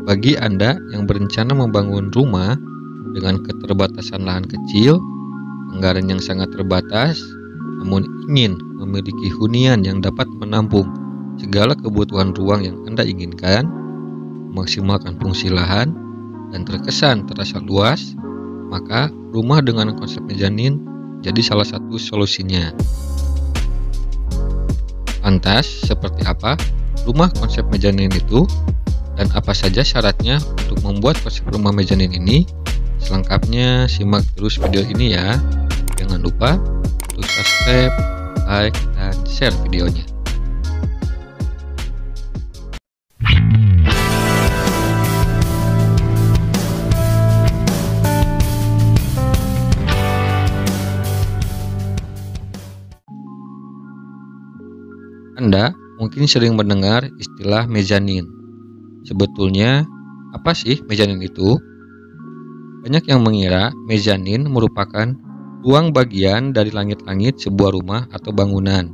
Bagi Anda yang berencana membangun rumah dengan keterbatasan lahan kecil, anggaran yang sangat terbatas, namun ingin memiliki hunian yang dapat menampung segala kebutuhan ruang yang Anda inginkan, memaksimalkan fungsi lahan, dan terkesan terasa luas, maka rumah dengan konsep mezanin jadi salah satu solusinya. Lantas, seperti apa rumah konsep mezanin itu? Dan apa saja syaratnya untuk membuat konsep rumah mezanin ini? Selengkapnya simak terus video ini ya. Jangan lupa untuk subscribe, like, dan share videonya. Anda mungkin sering mendengar istilah mezanin. Sebetulnya, apa sih mezanin itu? Banyak yang mengira mezanin merupakan ruang bagian dari langit-langit sebuah rumah atau bangunan.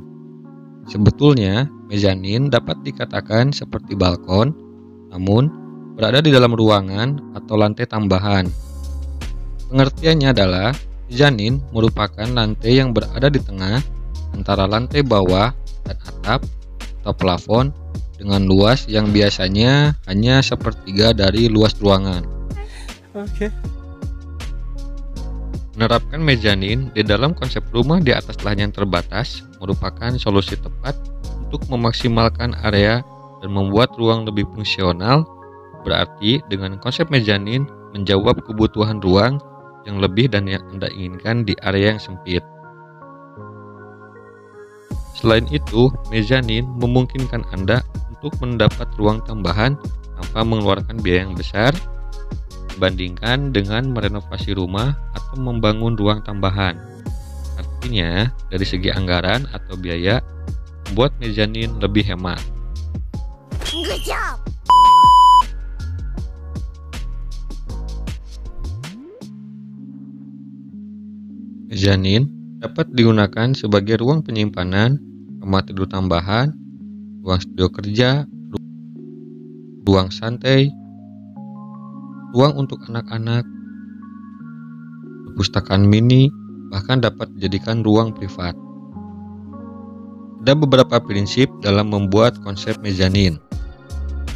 Sebetulnya, mezanin dapat dikatakan seperti balkon, namun berada di dalam ruangan atau lantai tambahan. Pengertiannya adalah, mezanin merupakan lantai yang berada di tengah antara lantai bawah dan atap atau plafon dengan luas yang biasanya hanya sepertiga dari luas ruangan. Oke. Menerapkan mezanin di dalam konsep rumah di atas lahan yang terbatas merupakan solusi tepat untuk memaksimalkan area dan membuat ruang lebih fungsional. Berarti dengan konsep mezanin menjawab kebutuhan ruang yang lebih dan yang Anda inginkan di area yang sempit. Selain itu, mezanin memungkinkan Anda untuk mendapat ruang tambahan tanpa mengeluarkan biaya yang besar dibandingkan dengan merenovasi rumah atau membangun ruang tambahan. Artinya, dari segi anggaran atau biaya, membuat mezanin lebih hemat. Good job. Mezanin dapat digunakan sebagai ruang penyimpanan, kamar tidur tambahan, ruang studio kerja, ruang santai, ruang untuk anak-anak, perpustakaan mini, bahkan dapat dijadikan ruang privat. Ada beberapa prinsip dalam membuat konsep mezanin.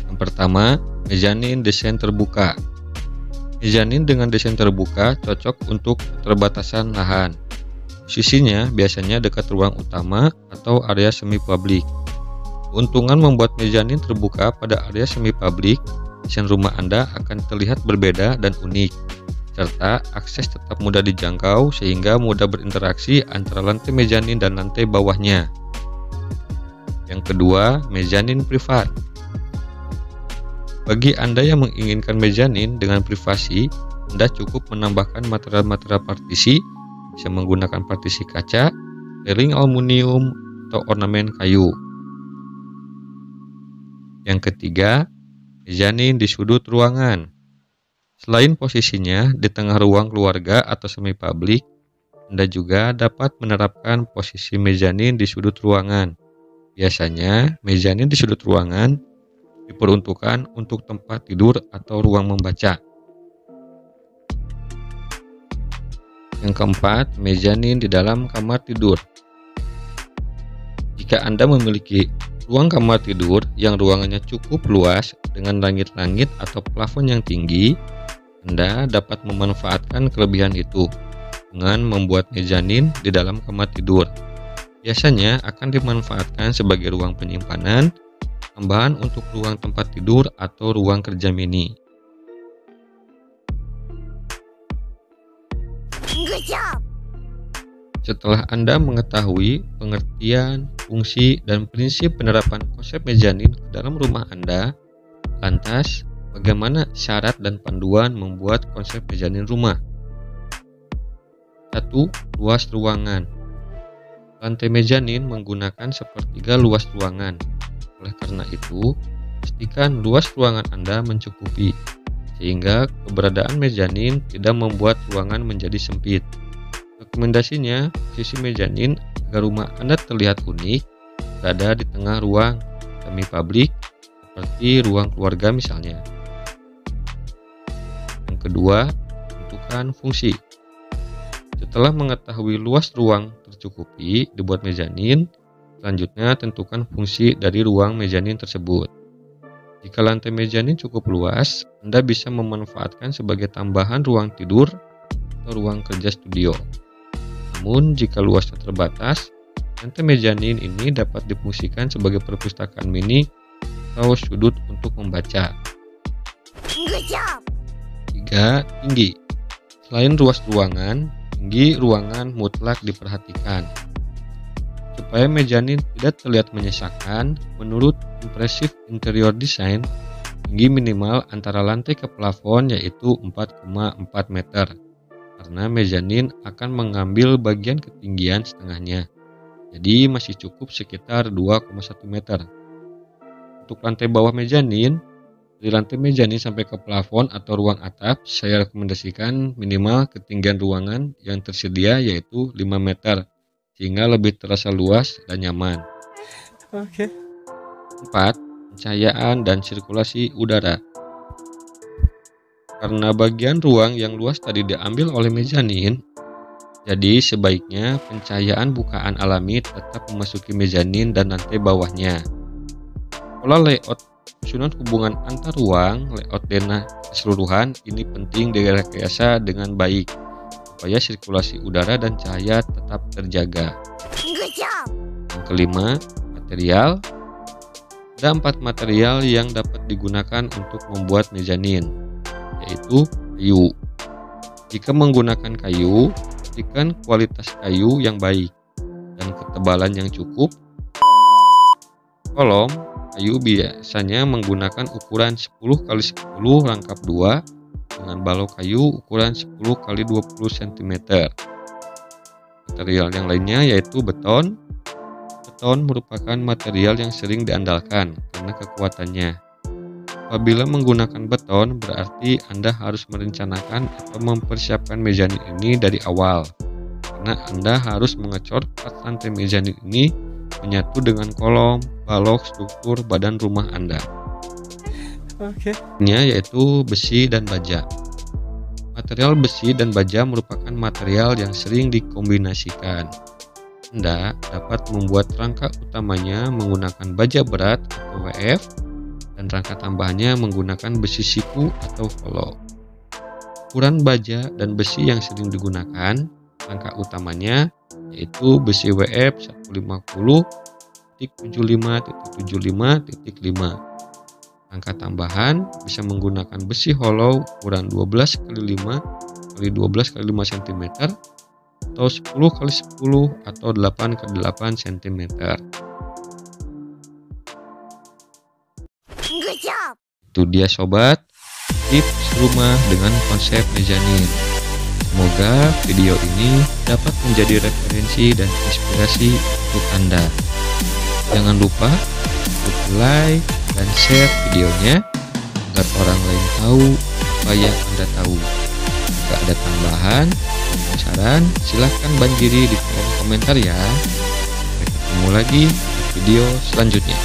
Yang pertama, mezanin desain terbuka. Mezanin dengan desain terbuka cocok untuk keterbatasan lahan. Posisinya biasanya dekat ruang utama atau area semi publik. Keuntungan membuat mezanin terbuka pada area semi publik, desain rumah Anda akan terlihat berbeda dan unik, serta akses tetap mudah dijangkau sehingga mudah berinteraksi antara lantai mezanin dan lantai bawahnya. Yang kedua, mezanin privat. Bagi Anda yang menginginkan mezanin dengan privasi, Anda cukup menambahkan material-material partisi, bisa menggunakan partisi kaca, railing aluminium, atau ornamen kayu. Yang ketiga, mezanin di sudut ruangan. Selain posisinya di tengah ruang keluarga atau semi publik, Anda juga dapat menerapkan posisi mezanin di sudut ruangan. Biasanya, mezanin di sudut ruangan diperuntukkan untuk tempat tidur atau ruang membaca. Yang keempat, mezanin di dalam kamar tidur. Jika Anda memiliki ruang kamar tidur yang ruangannya cukup luas dengan langit-langit atau plafon yang tinggi, Anda dapat memanfaatkan kelebihan itu dengan membuat mezanin di dalam kamar tidur. Biasanya akan dimanfaatkan sebagai ruang penyimpanan, tambahan untuk ruang tempat tidur atau ruang kerja mini. Good job. Setelah Anda mengetahui pengertian, fungsi, dan prinsip penerapan konsep mezanin ke dalam rumah Anda, lantas bagaimana syarat dan panduan membuat konsep mezanin rumah? 1. Luas ruangan. Lantai mezanin menggunakan sepertiga luas ruangan. Oleh karena itu, pastikan luas ruangan Anda mencukupi, sehingga keberadaan mezanin tidak membuat ruangan menjadi sempit. Rekomendasinya, posisi mezanin agar rumah Anda terlihat unik berada di tengah ruang semi publik seperti ruang keluarga misalnya. kedua, tentukan fungsi. Setelah mengetahui luas ruang tercukupi dibuat mezanin, selanjutnya tentukan fungsi dari ruang mezanin tersebut. Jika lantai mezanin cukup luas, Anda bisa memanfaatkan sebagai tambahan ruang tidur atau ruang kerja studio. Namun, jika luasnya terbatas, lantai mezanin ini dapat difungsikan sebagai perpustakaan mini atau sudut untuk membaca. Good job. 3. Tinggi. Selain luas ruangan, tinggi ruangan mutlak diperhatikan. Supaya mezanin tidak terlihat menyesakan, menurut Impressive Interior Design, tinggi minimal antara lantai ke plafon yaitu 4,4 meter. Karena mezanin akan mengambil bagian ketinggian setengahnya. Jadi masih cukup sekitar 2,1 meter. Untuk lantai bawah mezanin, dari lantai mezanin sampai ke plafon atau ruang atap, saya rekomendasikan minimal ketinggian ruangan yang tersedia yaitu 5 meter, sehingga lebih terasa luas dan nyaman. 4. Pencahayaan dan sirkulasi udara. Karena bagian ruang yang luas tadi diambil oleh mezanin, jadi sebaiknya pencahayaan bukaan alami tetap memasuki mezanin dan lantai bawahnya. Pola layout susunan hubungan antar ruang, layout denah keseluruhan ini penting direkayasa dengan baik supaya sirkulasi udara dan cahaya tetap terjaga. Good job. Yang kelima, material. Ada 4 material yang dapat digunakan untuk membuat mezanin, yaitu kayu. Jika menggunakan kayu, pastikan kualitas kayu yang baik dan ketebalan yang cukup. Kolom kayu biasanya menggunakan ukuran 10x10 rangkap 2 dengan balok kayu ukuran 10x20 cm. Material yang lainnya yaitu beton. Beton merupakan material yang sering diandalkan karena kekuatannya. Apabila menggunakan beton, berarti Anda harus merencanakan atau mempersiapkan mezanin ini dari awal, karena Anda harus mengecor part lantai mezanin ini menyatu dengan kolom, balok, struktur badan rumah Anda. Yaitu besi dan baja. Material besi dan baja merupakan material yang sering dikombinasikan. Anda dapat membuat rangka utamanya menggunakan baja berat atau WF dan rangka tambahannya menggunakan besi siku atau hollow. Ukuran baja dan besi yang sering digunakan rangka utamanya yaitu besi WF 150.75.75.5. Rangka tambahan bisa menggunakan besi hollow ukuran 12x5x12x5 cm atau 10x10 atau 8x8 cm. Good job. Itu dia sobat, tips rumah dengan konsep mezanin. Semoga video ini dapat menjadi referensi dan inspirasi untuk Anda. Jangan lupa untuk like dan share videonya agar orang lain tahu apa yang Anda tahu. Jika ada tambahan dan saran, silahkan banjiri di kolom komentar ya. Sampai ketemu lagi di video selanjutnya.